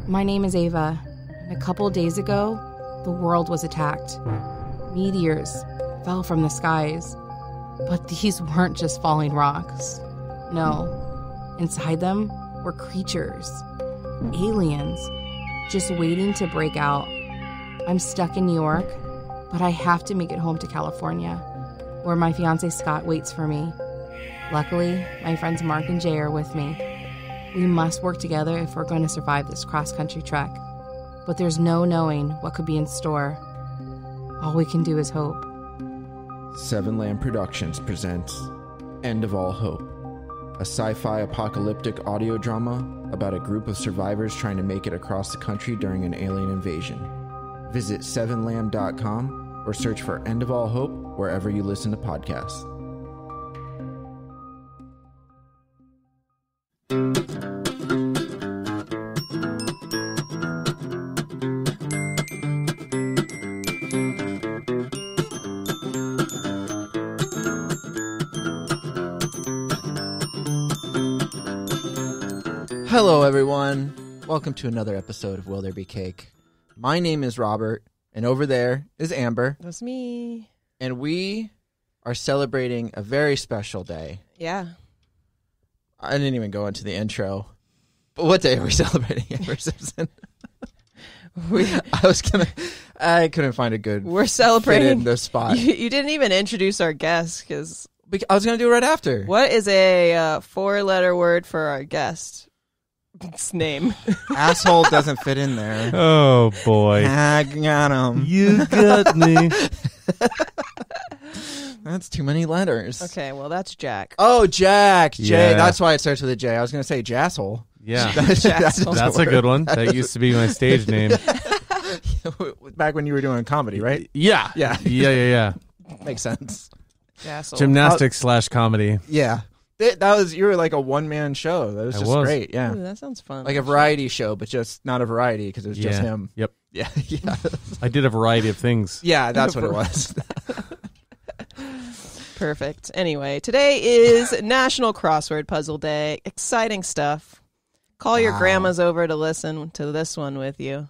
My name is Ava, and a couple days ago, the world was attacked. Meteors fell from the skies, but these weren't just falling rocks. No, inside them were creatures, aliens, just waiting to break out. I'm stuck in New York, but I have to make it home to California, where my fiancé Scott waits for me. Luckily, my friends Mark and Jay are with me. We must work together if we're going to survive this cross-country trek. But there's no knowing what could be in store. All we can do is hope. Seven Lamb Productions presents End of All Hope, a sci-fi apocalyptic audio drama about a group of survivors trying to make it across the country during an alien invasion. Visit 7lamb.com or search for End of All Hope wherever you listen to podcasts. Hello, everyone. Welcome to another episode of Will There Be Cake? My name is Robert, and over there is Amber. That's me. And we are celebrating a very special day. Yeah. I didn't even go into the intro. But what day are we celebrating, Amber Simpson? I couldn't find a good We're celebrating fit in the spot. You didn't even introduce our guest because I was going to do it right after. what is a four-letter word for our guest? Its name. Asshole doesn't fit in there. Oh, boy. I got him. You got me. That's too many letters. Okay, well, that's Jack. Oh, Jack. Jay. Yeah. That's why it starts with a J. I was going to say Jassole. Yeah. Jassole. That's a good one. That used to be my stage name. Back when you were doing comedy, right? Yeah. Yeah. Yeah. Makes sense. Jassole. Gymnastics / comedy. Yeah. You were like a one-man show. That was just great. Yeah. Ooh, that sounds fun. Like a variety show, but just not a variety because it was just him. Yep. Yeah. I did a variety of things. Yeah, that's what it was. Perfect. Anyway, today is National Crossword Puzzle Day. Exciting stuff. Call your grandmas over to listen to this one with you.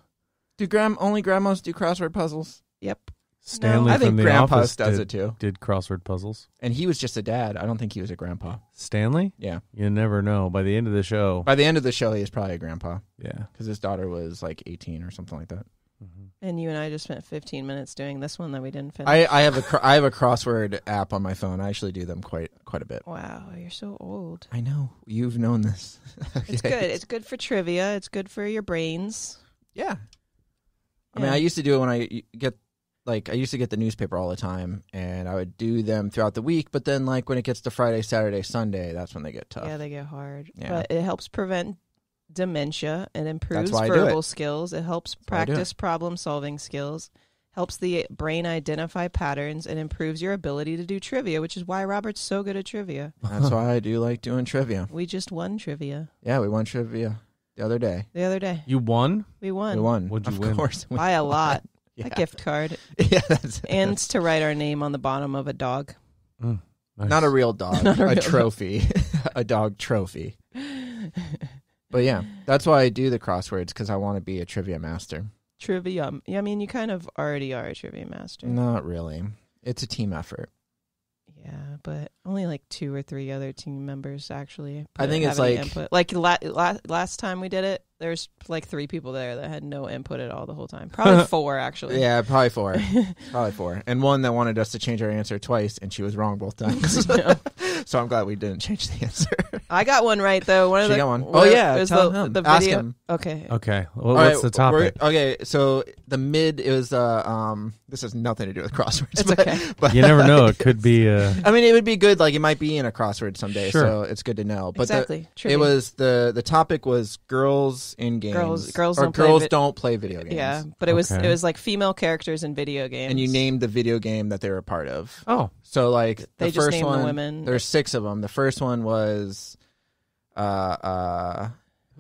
Do only grandmas do crossword puzzles? Yep. Stanley I think from The Grandpa Office does it too. Did crossword puzzles. And he was just a dad. I don't think he was a grandpa. Stanley? Yeah. You never know. By the end of the show. By the end of the show, he was probably a grandpa Yeah. because his daughter was like 18 or something like that. Mm-hmm. And you and I just spent 15 minutes doing this one that we didn't finish. I have a crossword app on my phone. I actually do them quite a bit. Wow, you're so old. I know. You've known this. Okay. It's good. It's good for trivia. It's good for your brains. Yeah. I mean, I used to do it when I used to get the newspaper all the time, and I would do them throughout the week, but then, like, when it gets to Friday, Saturday, Sunday, that's when they get tough. Yeah, they get hard. Yeah. But it helps prevent dementia. It improves why I do verbal it. skills. It helps why I do practice problem-solving skills. Helps the brain identify patterns and improves your ability to do trivia, which is why Robert's so good at trivia. That's why I do like doing trivia. We just won trivia Yeah, we won trivia the other day. the other day. You won? We won. We won. What'd you of win? course. By a lot. Yeah. A gift card. Yeah, that's And to write our name on the bottom of a dog. Nice. not a real dog, Not a real trophy, a dog trophy. But yeah, that's why I do the crosswords, because I want to be a trivia master. Trivia. I mean, you kind of already are a trivia master. Not really. It's a team effort. Yeah, but only like 2 or 3 other team members actually. I think it's have any like- input. Like last time we did it, there's like 3 people there that had no input at all the whole time. Probably 4 actually. Yeah, probably 4. Probably 4. And one that wanted us to change our answer twice, and she was wrong both times. No. So I'm glad we didn't change the answer. I got one right though. One of She the got one. Oh, yeah, it was tell the, him. the Ask video. him. Okay. Okay. Well, All what's right, the topic? Okay, so the mid, it was this has nothing to do with crosswords. It's okay. But You never know. It could be... I mean, it would be good. Like, it might be in a crossword someday, Sure. so it's good to know. But Exactly. it Trivia. was the topic was girls in games. Girls or don't play girls don't play video games. Yeah, but it was Okay. like female characters in video games. And you named the video game that they were a part of. Oh. So like They the just first named the one, women. there's 6 of them. The first one was, what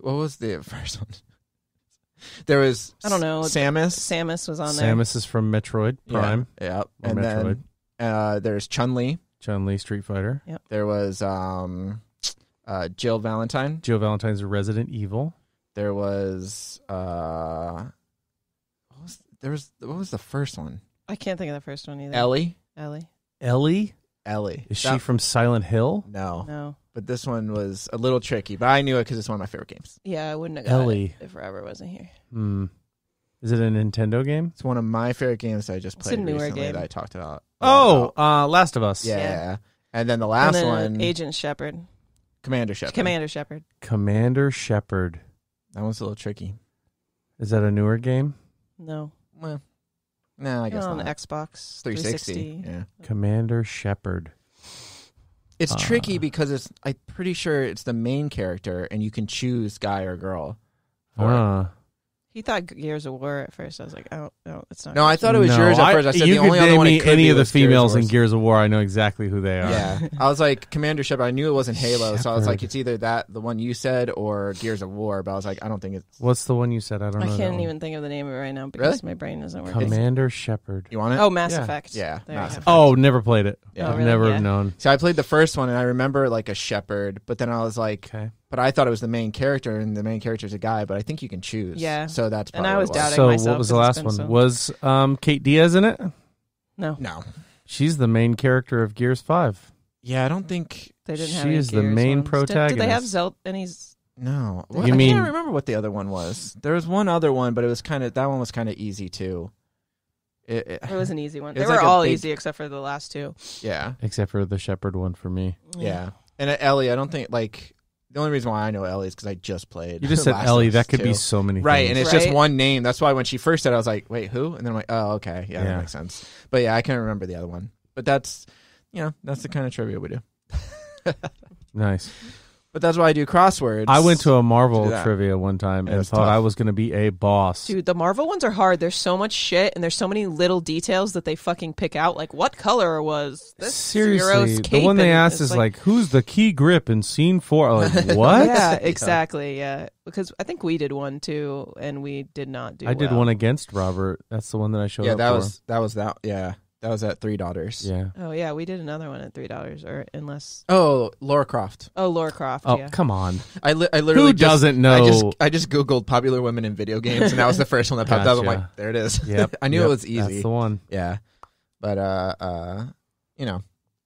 was the first one? There was I don't know. Samus. Samus was on there. Samus is from Metroid Prime. Yeah. Or And Metroid. then there's Chun-Li. Chun-Li, Street Fighter. There was Jill Valentine. Jill Valentine's Resident Evil. There was what was the first one? I can't think of the first one either. Ellie. Ellie? Is she from Silent Hill? No. But this one was a little tricky, but I knew it because it's one of my favorite games. Yeah, I wouldn't have got Ellie. it if Robert wasn't here. Is it a Nintendo game? It's one of my favorite games that I just played a newer recently game. that I talked about. Last of Us. Yeah. And then the last and then one, Agent Shepard. Commander Shepard. Commander Shepard. That one's a little tricky. Is that a newer game? No. Well, no, I guess on not. the Xbox 360. Yeah. Commander Shepard. It's tricky because I'm pretty sure it's the main character, and you can choose guy or girl. He thought Gears of War at first. I was like, oh, no, it's not. No, I thought it was yours at first. I said you the only could other name one me it could any be of the was females in Wars. Gears of War. I know exactly who they are. Yeah, I was like Commander Shepard. I knew it wasn't Halo, so I was like, it's either the one you said, or Gears of War. But I was like, I don't think it's. What's the one you said? I don't know. I can't even think of the name of it right now because my brain isn't working. Commander Shepard. You want it? Oh, Mass Yeah. Effect. Yeah, There Mass you go. Effect. Oh, never played it. Yeah. I've really? never Yeah. known. So I played the first one, and I remember like a shepherd, but then I was like, Okay. but I thought it was the main character, and the main character's a guy. But I think you can choose. Yeah. So that's And probably I was what it doubting So myself what was the because last it's one? been so- Was Kate Diaz in it? No. No. She's the main character of Gears 5. Yeah, I don't think. They didn't have She any is the Gears main ones. protagonist. Did they have Zelda? No. Well, You I mean- can't remember what the other one was. There was one other one, but it was that one was kind of easy too. It was an easy one. It They was were like a all big- easy except for the last two. Yeah. Except for the Shepard one for me. Yeah. And Ellie, I don't think like the only reason why I know Ellie is because I just played. You just said Last of Ellie. Us That could 2. be so many Right, things. and it's just Right? one name. That's why when she first said it, I was like, wait, who? And then I'm like, oh, okay. Yeah, Yeah. that makes sense. But yeah, I can't remember the other one. But that's, that's the kind of trivia we do. Nice. But that's why I do crosswords. I went to a Marvel Do that. trivia one time Yeah, and it's thought tough. I was going to be a boss. Dude, the Marvel ones are hard. There's so much shit, and there's so many little details that they fucking pick out. Like, what color was this hero's Seriously, cape? the one they And asked it's is like, who's the key grip in scene 4? Like, what? Yeah, exactly. Yeah, because I think we did one too, and we did not do. I did well. one against Robert. That's the one that I showed Yeah, up that was that. Yeah, that was at $3. Yeah. Oh yeah, we did another one at $3, or unless. Oh, Laura Croft. Oh, Laura Croft. Oh, yeah. come on. I literally Who just- doesn't know? I just googled popular women in video games, and that was the first one that popped up. I'm Gotcha. like, there it is. Yep. I knew Yep. it was easy. That's the one. Yeah, but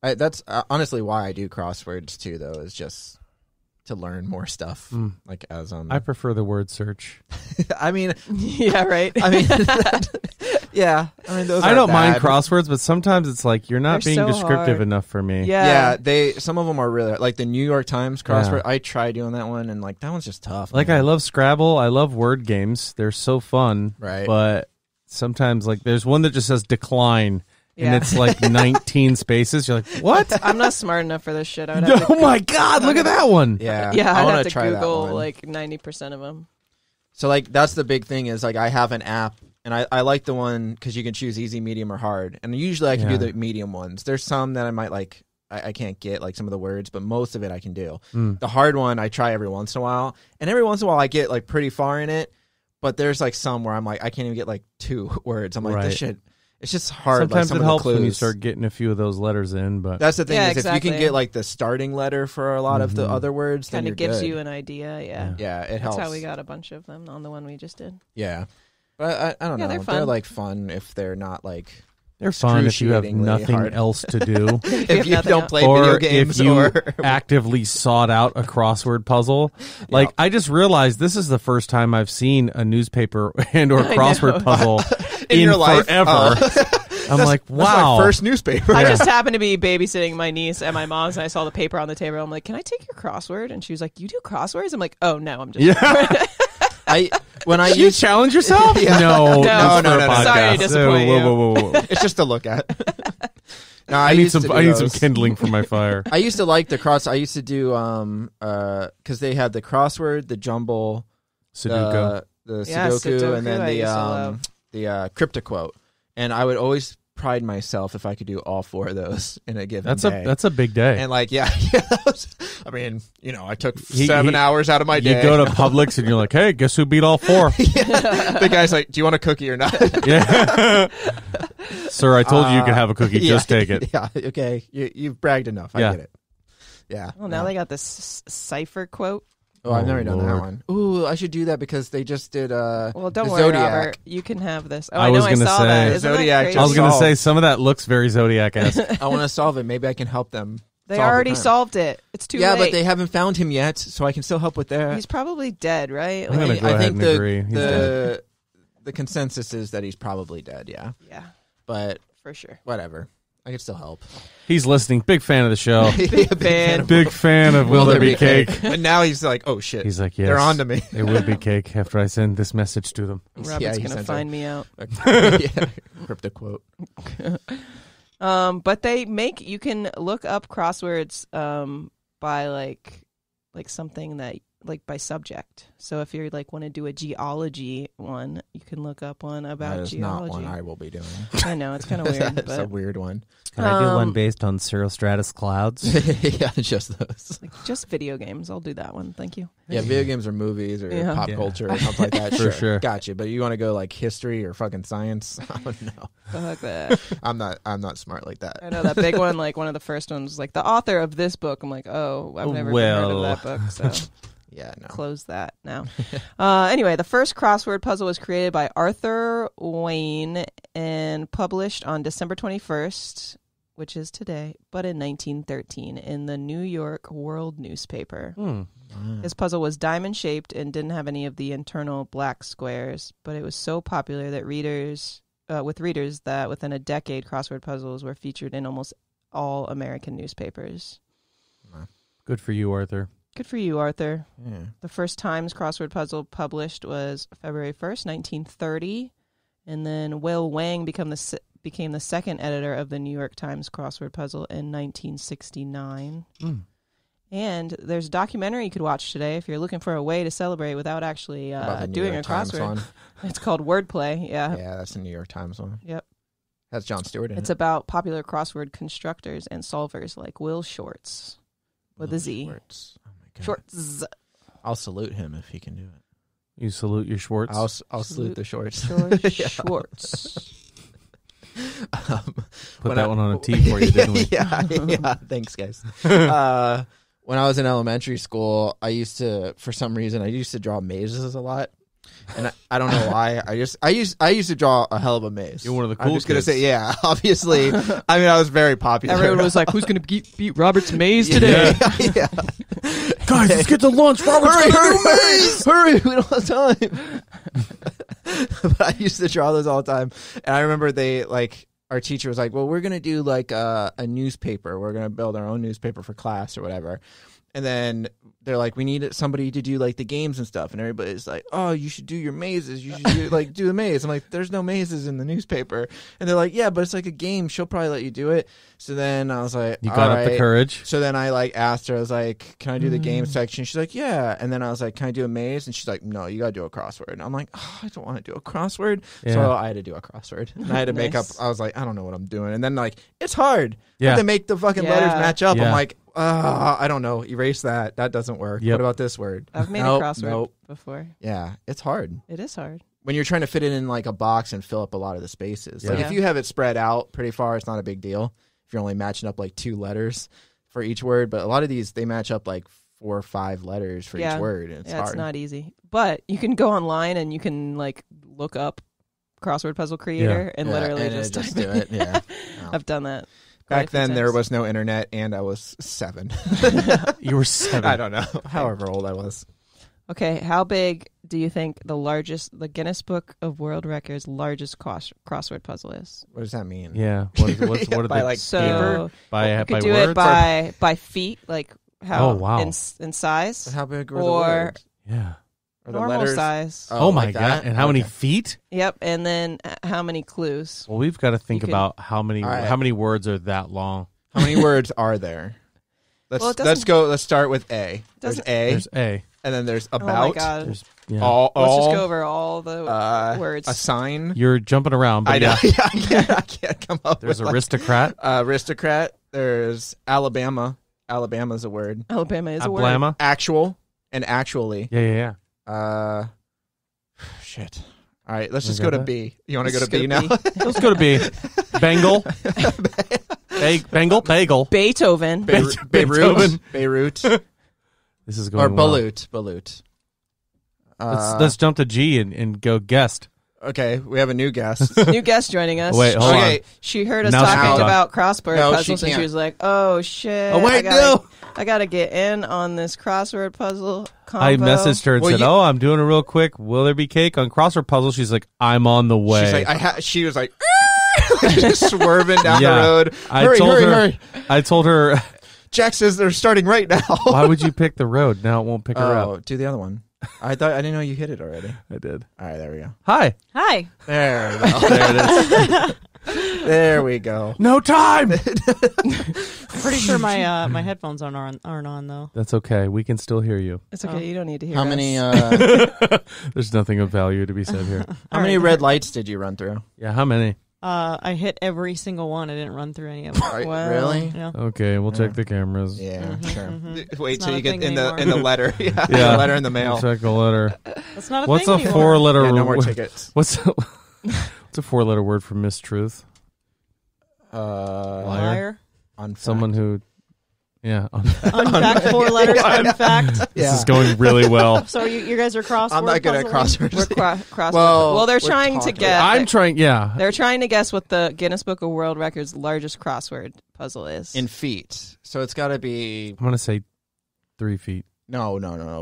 that's honestly why I do crosswords too. Though is just to learn more stuff. Like as I prefer the word search. I mean, Yeah, right. I mean, yeah. I mean, those. I aren't don't mind bad. crosswords, but sometimes it's like you're not They're being so descriptive hard. enough for me. Yeah. Yeah, some of them are really like the New York Times crossword. Yeah. I tried doing that one, and like that one's just tough. Like man. I love Scrabble. I love word games. They're so fun. Right. But sometimes like there's one that just says decline. Yeah. And it's like 19 spaces. You're like, what? I'm not smart enough for this shit. I would have Oh my God, look at that one. Yeah, Yeah, I I'd want have to to try that Google one. like 90% of them. So like that's the big thing is like I have an app and I like the one because you can choose easy, medium, or hard. And usually I can do Yeah. the medium ones. There's some that I might like I can't get like some of the words, but most of it I can do. The hard one I try every once in a while, and every once in a while I get like pretty far in it. But there's like some where I'm like I can't even get like 2 words. I'm like Right. this shit. It's just hard. Sometimes like, some it of the helps when you clues. start getting a few of those letters in, but That's the thing Yeah, is if you exactly. can get like the starting letter for a lot of the other words, then Kind you're of gives good. you an idea. Yeah. Yeah, it That's helps. how we got a bunch of them on the one we just did. Yeah, but I don't Yeah, know. they're fun. like fun if they're not like they're fun if you have excruciatingly nothing hard. else to do. if you nothing don't else. play or video games if you or actively sought out a crossword puzzle. Like, I just realized this is the first time I've seen a newspaper and or I crossword know. puzzle In your life? forever. I'm like, That's wow. my first newspaper. I just happened to be babysitting my niece at my mom's, and I saw the paper on the table. I'm like, "Can I take your crossword?" And she was like, "You do crosswords?" I'm like, "Oh no, I'm just." Yeah. When I You use challenge yourself? Yeah. No, No, that's no, for a no, no. podcast. Sorry to disappoint Whoa, you. whoa, whoa, whoa. it's just to look at. No, I need used some. to do I need some those. kindling for my fire. I used to like the cross. I used to do because they had the crossword, the jumble, Sudoku. the Yeah, Sudoku, and Sudoku I then used to love. the crypto quote. And I would always pride myself if I could do all 4 of those in a given day. That's a big day. And like, yeah, that was, I mean, I took He- 7 hours out of my day. You go to Publix and you're like, hey, guess who beat all 4? The guy's like, "Do you want a cookie or not?" Yeah. Sir, I told you could have a cookie. Just take it. Yeah, okay. You've bragged enough. I Yeah. get it. Yeah. Well, now they got this cipher quote. Oh, I've never done that Lord. one. Ooh, I should do that because they just did Well, don't the worry, Zodiac. Robert. You can have this. Oh, I I know was I gonna saw say- that. Isn't that Zodiac crazy? I was going to Solved. say some of that looks very Zodiac-esque. I want to solve it. Maybe I can help them. They solve the already crime. solved it. It's too Yeah, late. but they haven't found him yet, so I can still help with that. He's probably dead, right? I'm gonna Like, go ahead and the, agree. He's dead. the consensus is that he's probably dead, yeah. yeah, But for sure. whatever. I can still help. He's listening. Big fan of the show. Big fan. of Big fan of Will There Be Cake. And now he's like, oh shit. He's like, yes. They're on to me. It will be cake after I send this message to them. Robert's he gonna sent find me out. yeah. Crypto quote. But you can look up crosswords by like something that like by subject. So if you're like want to do a geology one, you can look up one about That is geology. not one I will be doing. I know it's kind of weird, That's a but weird one. Can I do one based on cirrostratus clouds? Yeah, just those. like just video games. I'll do that one. Thank you. Yeah, video games or movies or Yeah. pop Yeah. culture or something like that. For sure. Gotcha. But you want to go like history or fucking science? Oh no. Fuck that. I'm not smart like that. I know that big one. Like one of the first ones, like the author of this book. I'm like, oh, I've never even heard of that book. So. Yeah, no. Close that now. Anyway, the first crossword puzzle was created by Arthur Wayne and published on December 21st, which is today, but in 1913 in the New York World newspaper. His puzzle was diamond-shaped and didn't have any of the internal black squares, but it was so popular that readers that within a decade, crossword puzzles were featured in almost all American newspapers. Good for you, Arthur. Good for you, Arthur. Yeah. The first Times crossword puzzle published was February 1st, 1930. And then Will Wang became the second editor of the New York Times crossword puzzle in 1969. And there's a documentary you could watch today if you're looking for a way to celebrate without actually About the New doing York a Times crossword. one. It's called Wordplay. Yeah. Yeah, that's the New York Times one. Yep. That's Jon Stewart in It's it. about popular crossword constructors and solvers like Will Shorts with a Z. Schwartz. Oh my God. Shorts. I'll salute him if he can do it. You salute your Schwartz? I'll salute the shorts. Schwartz. Put that one on a T for you, didn't we? yeah. Thanks, guys. When I was in elementary school, for some reason, I used to draw mazes a lot. And I don't know why. I used to draw a hell of a maze. You're one of the I'm cool just gonna kids. say, yeah. Obviously, I mean, I was very popular. Everyone was like, "Who's going to beat Robert's maze today?" yeah. Guys, let's get to lunch. Robert's Hurry! We don't have time. But I used to draw those all the time, and I remember our teacher was like, "Well, we're gonna do like a newspaper. We're gonna build our own newspaper for class or whatever." And then they're like, we need somebody to do like the games and stuff. And everybody's like, oh, you should do your mazes. You should do the maze. I'm like, there's no mazes in the newspaper. And they're like, yeah, but it's like a game. She'll probably let you do it. So then I was like, You got up the courage. So then I asked her, I was like, can I do the game section? She's like, yeah. And then I was like, can I do a maze? And she's like, no, you got to do a crossword. And I'm like, oh, I don't want to do a crossword. Yeah. So I had to do a crossword. And I had to make up, I was like, I don't know what I'm doing. And then it's hard. Yeah. I have to make the fucking letters match up. Yeah. I'm like, I don't know. Erase that. That doesn't work. Yep. What about this word? I've made Nope, a crossword nope. before. Yeah, it's hard. It is hard. When you're trying to fit it in like a box and fill up a lot of the spaces. Like Yeah. if you have it spread out pretty far, it's not a big deal. If you're only matching up like 2 letters for each word. But a lot of these, they match up like 4 or 5 letters for each word. And it's hard. It's not easy. But you can go online and you can look up crossword puzzle creator and literally and just do it. Yeah. I've done that. Back then, there was no internet, and I was 7. You were 7. I don't know. However old I was. Okay, how big do you think the Guinness Book of World Records largest crossword puzzle is? What does that mean? Yeah. What are By, they? like, So by you could by do words? it by feet, like how Oh, wow. in size, How big were the or words? Yeah. Or the normal letters? size. Oh, my like God. that? And how many Okay. feet? Yep, and then how many clues? Well, we've got to think You could- about how many All right. how many words are that long. How many words are there? Well, it Let's go. Let's start with A. There's doesn't- A, There's A. and then there's Oh about. my god! There's yeah. Let's just go over all the words. A sign. You're jumping around, but I know. yeah. I can't come up There's with aristocrat. aristocrat. There's Alabama. Alabama's a word. Alabama is a word. Ablama. Actual and actually. Yeah. Shit. All right, let's You just got go to that? B. You want to go Let's to B now? Let's go to B. Bengal. Bengal. Bagel. Beethoven. Beirut. Beethoven. Beirut. This is going Or well. balut. Let's jump to G and go guest. Okay, we have a new guest. New guest joining us. Wait, hold on. She heard us Now she can talking talk. about crossword No, she puzzles, and she can't. was like, "Oh shit! Oh, wait, no. I gotta get in on this crossword puzzle combo." I messaged her and Well, said, you- "Oh, I'm doing a real quick. Will there be cake on crossword puzzle?" She's like, "I'm on the way." She's like, she was like, just swerving down Yeah. the road. I Hurry, told hurry, her. hurry. I told her, Jack says they're starting right now. "Why would you pick the road? Now it won't pick her up." Do the other one. I didn't know you hit it already. I did. All right, there we go. Hi. Hi. There we go. There it is. There we go. No time. Pretty sure my my headphones aren't on though. That's okay. We can still hear you. It's okay. You don't need to hear. How us. many? There's nothing of value to be said here. How many red lights did you run through? Yeah, how many? I hit every single one. I didn't run through any of them. Wow. Really? Yeah. Okay, we'll check the cameras. Yeah, sure. Wait It's till not you a get thing in the anymore. letter. Yeah, Yeah. the letter in the mail. We'll check a letter. That's not a What's thing a anymore. four-letter? Yeah, no more tickets. What's a four-letter word for mistruth? Liar. Unfact. Someone who, yeah. Unfact. 4 letters. Unfact. This is going really well. So you guys are crossword. I'm not good at puzzling? crosswords. We're crossword. Well, They're we're trying to talking. get. I'm trying. Yeah. They're trying to guess what the Guinness Book of World Records largest crossword puzzle is. in feet. So it's got to be I'm gonna say 3 feet. no,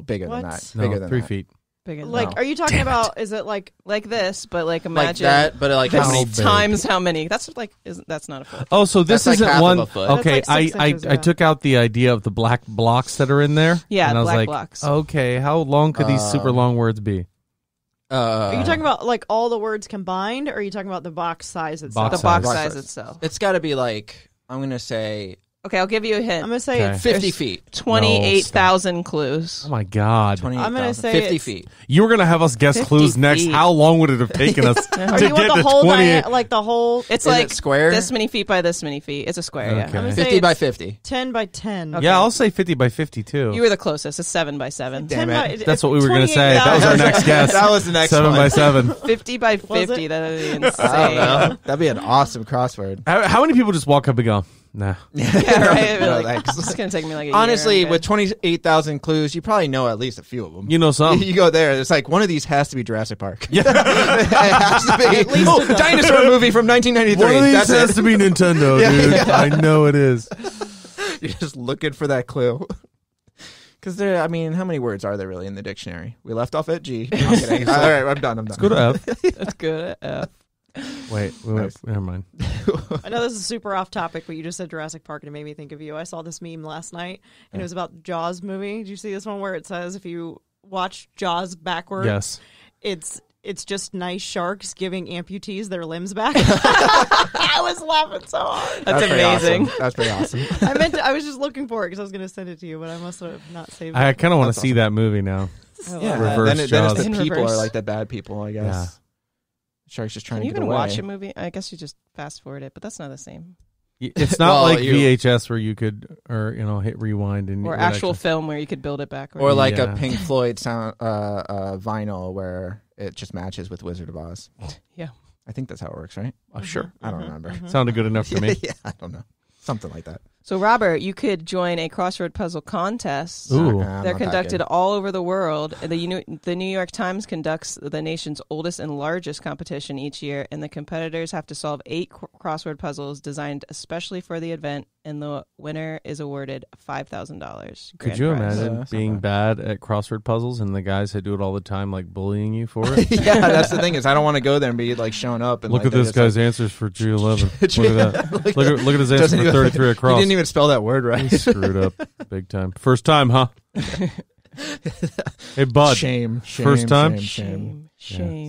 bigger What? than that. No, Bigger than 3 that. feet. Big enough. Like, No. are you talking about? Is it like? like this, but like Like imagine that, but like how How many? big? times how many? That's like that's not a foot. Oh, so this That's like isn't half of one. a foot. Okay, That's like 6 I inches, I yeah. took out the idea of the black blocks that are in there. Yeah, and I was black like, blocks. okay, how long could these super long words be? Are you talking about like all the words combined, or are you talking about the box size itself? Box The box size. size itself. It's got to be like I'm gonna say Okay, I'll give you a hint. I'm gonna say Okay. it's 50 feet. 28,000 clues. Oh my god! 28,000. say 50 it's- feet. You were gonna have us guess 50 clues next. feet. How long would it have taken us to Or you want get the to whole 28? like the whole It's Is like it square? this many feet by this many feet. It's a square, Okay. yeah. I'm gonna 50 say by it's 50. 10 by 10. Okay. Yeah, I'll say 50 by 50 too. You were the closest. It's 7 by 7. Damn it. That's what we were gonna say. That was our next guess. That was the next 7 one. by 7. 50 by Was 50. it? That would be I don't insane. know. That'd be an awesome crossword. How many people just walk up and go, nah? Yeah, right? No, Like, thanks. it's going to take me like a Honestly, year. with 28,000 clues, you probably know at least a few of them. You know some. You go there, it's like one of these has to be Jurassic Park. Yeah. It has to be. At least a dozen. Dinosaur movie from 1993. One of these That's has it. to be Nintendo, Yeah. dude. I know it is. You're just looking for that clue. Because how many words are there really in the dictionary? We left off at G. I'm kidding. All right, I'm done. Let's go to F. That's good. Wait, never mind. I know this is super off topic, but you just said Jurassic Park and it made me think of you. I saw this meme last night and it was about Jaws movie. Did you see this one where it says if you watch Jaws backwards, Yes. it's just nice sharks giving amputees their limbs back? I was laughing so hard. That's pretty amazing. awesome. That's pretty awesome. I was just looking for it because I was going to send it to you, but I must have not saved it. I kind of want to That's see that movie now. Yeah, Reverse then it's Jaws. the In people reverse. are like the bad people, I guess. Yeah. Sharks just trying Can you to get even away. watch a movie? I guess you just fast forward it, but that's not the same. It's not Well, like you- VHS where you could, or hit rewind and Or it would actual actually- film where you could build it backwards. Or like Yeah. a Pink Floyd sound vinyl where it just matches with Wizard of Oz. Yeah. I think that's how it works, right? Sure. I don't remember. Sounded good enough to me. Yeah, I don't know. Something like that. So, Robert, you could join a crossword puzzle contest. Ooh. I'm They're not that conducted good. all over the world. The New York Times conducts the nation's oldest and largest competition each year, and the competitors have to solve 8 crossword puzzles designed especially for the event, and the winner is awarded $5,000. Could grand you prize. imagine Yeah, that's not being bad at crossword puzzles and the guys that do it all the time, like bullying you for it? Yeah, that's the thing is I don't want to go there and be like showing up and Look like, at this they're guy's just answers for G11. Look at that. Like, Look at his answer doesn't for even- 33 He across. didn't even spell that word right. He screwed up big time. First time, huh? Hey, bud. Shame. First time? Shame.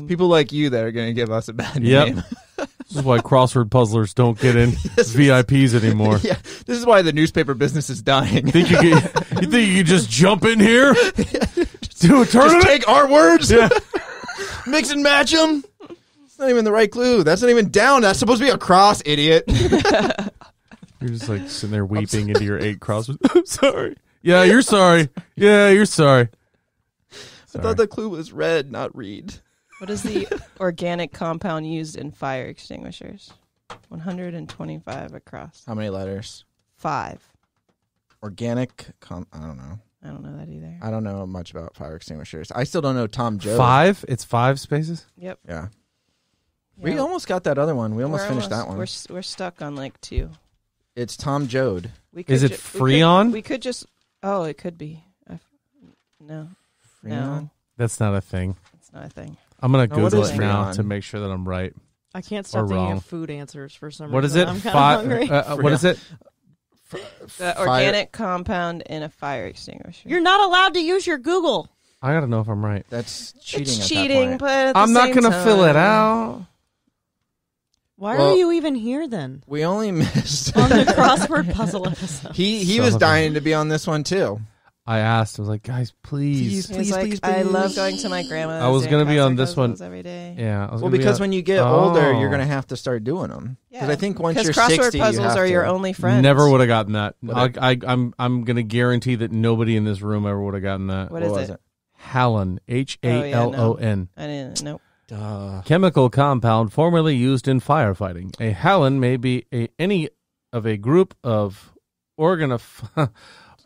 People like you that are going to give us a bad Yep. name. This is why crossword puzzlers don't get in VIPs anymore. Yeah, this is why the newspaper business is dying. You think you could just jump in here? Do a Just tournament? take our words, Yeah. mix and match them. It's not even the right clue. That's not even down. That's supposed to be a cross, idiot. You're just like sitting there weeping into your 8 crosswords. I'm sorry. Yeah, you're sorry. Yeah, you're sorry. I thought the clue was red, not read. What is the organic compound used in fire extinguishers? 125 across. How many letters? 5. Organic. I don't know. I don't know that either. I don't know much about fire extinguishers. I still don't know Tom Joad. 5? It's 5 spaces? Yep. Yeah. We almost got that other one. We almost finished that one. We're stuck on like 2. It's Tom Joad. Is it Freon? We could just. Oh, it could be. No. Freon? No. That's not a thing. It's not a thing. I'm going to No, what Google is it now Freon? to make sure that I'm right. I can't stop Or thinking wrong. of food answers for some What is reason. it? I'm kind of hungry. What is it? The organic compound in a fire extinguisher. You're not allowed to use your Google. I got to know if I'm right. That's cheating. It's at cheating, that point. but at the I'm not going to fill it out. Why Well- are you even here then? We only missed. On the crossword puzzle episode. he Son was of a- dying to be on this one too. I asked. I was like, guys, please. He's like, I love going to my grandma's. I was doing gonna be on crossword this one. puzzles every day. Yeah. I was Well, gonna be because on- when you get older, Oh. you're going to have to start doing them. Because I think once you're crossword 60, puzzles you have are to. your only friends. Never would have gotten that. What I'm going to guarantee that nobody in this room ever would have gotten that. What What is was it? Halon. Halon. I didn't. Nope. Duh. Chemical compound formerly used in firefighting. A halon may be any of a group of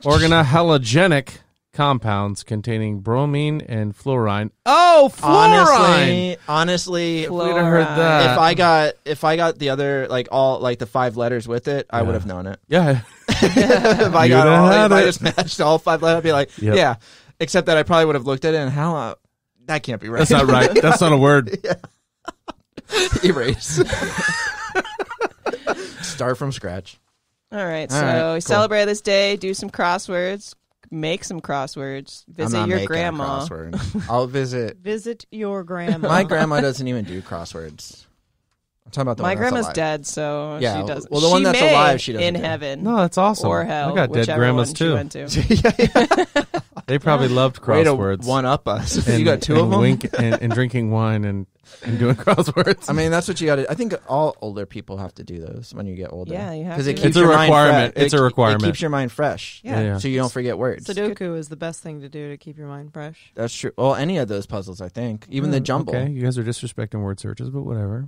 organohalogenic compounds containing bromine and fluorine. Oh, fluorine! Honestly, If we'd have heard that. if I got the other the 5 letters with it, I Yeah. would have known it. Yeah. If I You'd got have all, had if I it. just matched all 5 letters, I'd be like, Yep. yeah. Except that I probably would have looked at it and that can't be right. That's not right. That's not a word. Erase. Start from scratch. All right. All So right, we cool. celebrate this day. Do some crosswords. Make some crosswords. I'm Visit not your making a grandma. crossword. I'll visit. Visit your grandma. My grandma doesn't even do crosswords. I'm talking about the My one that's grandma's alive. dead, so Yeah, she does. well, the one she that's may alive, she doesn't in do. heaven No, that's awesome. or hell. I got dead whichever grandmas one too. She went to. They probably loved Way to crosswords. one up us. and, You got 2 of and them. Wink and drinking wine and doing crosswords. I mean, that's what you got to. I think all older people have to do those when you get older. Yeah, you have because it to. keeps It's a your mind requirement. fresh. It's a requirement. It keeps your mind fresh. Yeah. So you don't forget words. Sudoku is the best thing to do to keep your mind fresh. That's true. Well, any of those puzzles, I think, even the jumble. Okay, you guys are disrespecting word searches, but whatever.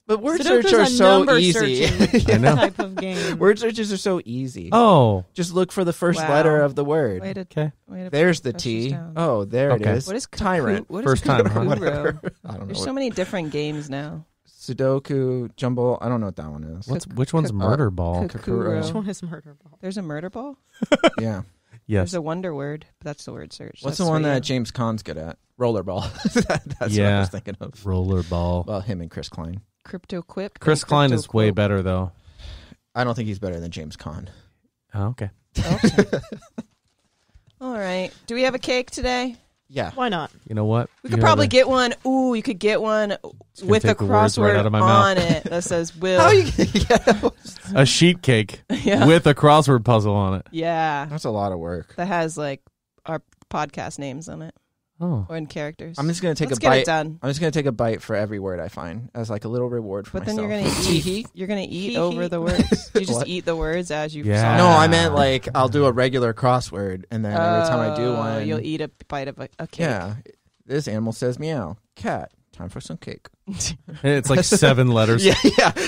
But word Sudoku's search are a so number easy. searching I know. type of game. Word searches are so easy. Oh, Just look for the first Wow. letter of the word. Way to, okay. way to There's the push T. this down. Oh, there Okay. it is. What is Tyrant? What First is time, huh? Kukuro? I don't know. There's so many different games now. Sudoku, jumble. I don't know what that one is. Which one's murder ball? Kukuro. Which one is murder ball? There's a murder ball. Yeah. Yes. There's a wonder word. That's the word search. What's That's the one for you. that James Caan's good at? Rollerball. That's what I Yeah. was thinking of. Roller ball. Well, him and Chris Klein. Crypto Quip? Chris and Klein Crypto is way Quote. better though. I don't think he's better than James Caan. Oh, okay. Okay. All right. Do we have a cake today? Yeah. Why not? You know what? We could probably get one. Ooh, you could get one gonna with a take the words right crossword out of my on mouth. it that says Will. How you get a sheet cake Yeah. with a crossword puzzle on it. Yeah. That's a lot of work. That has like our podcast names on it Oh, or in characters. I'm just gonna take Let's a get bite. it done. I'm just gonna take a bite for every word I find as like a little reward for But then myself. you're gonna eat. You're gonna eat over the words. You just What? eat the words as you. Yeah. saw No, them. I meant like I'll do a regular crossword, and then every time I do Oh, one, you'll eat a bite of a cake. Yeah, this animal says meow. Cat. Time for some cake. and it's like 7 letters. Yeah.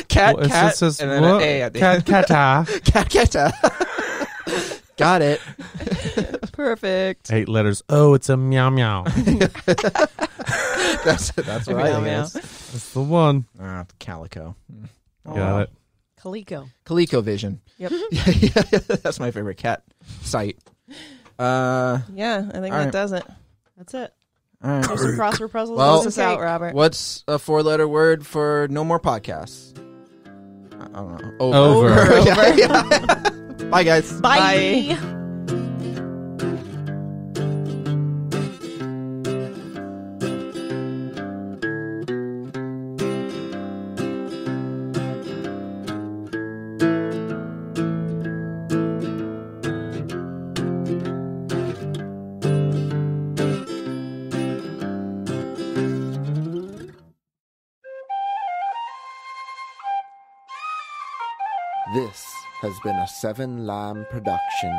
Cat. Well, it cat. says, and then what? an A at the Cat, end. cata. Cat. Cat. Got it. Perfect. 8 letters. Oh, it's a meow meow. That's what I Meow, think meow. it is. That's the one. Calico. Got it. Kaliko. ColecoVision. Yep. Yeah, that's my favorite cat site. Yeah, I think All that right. does it. That's it. All right. There's some crossword puzzles. Well- Close us out, Robert. What's a 4-letter word for no more podcasts? I don't know. Over. Yeah. Bye, guys. Bye. Bye. This has been a 7 Lamb production.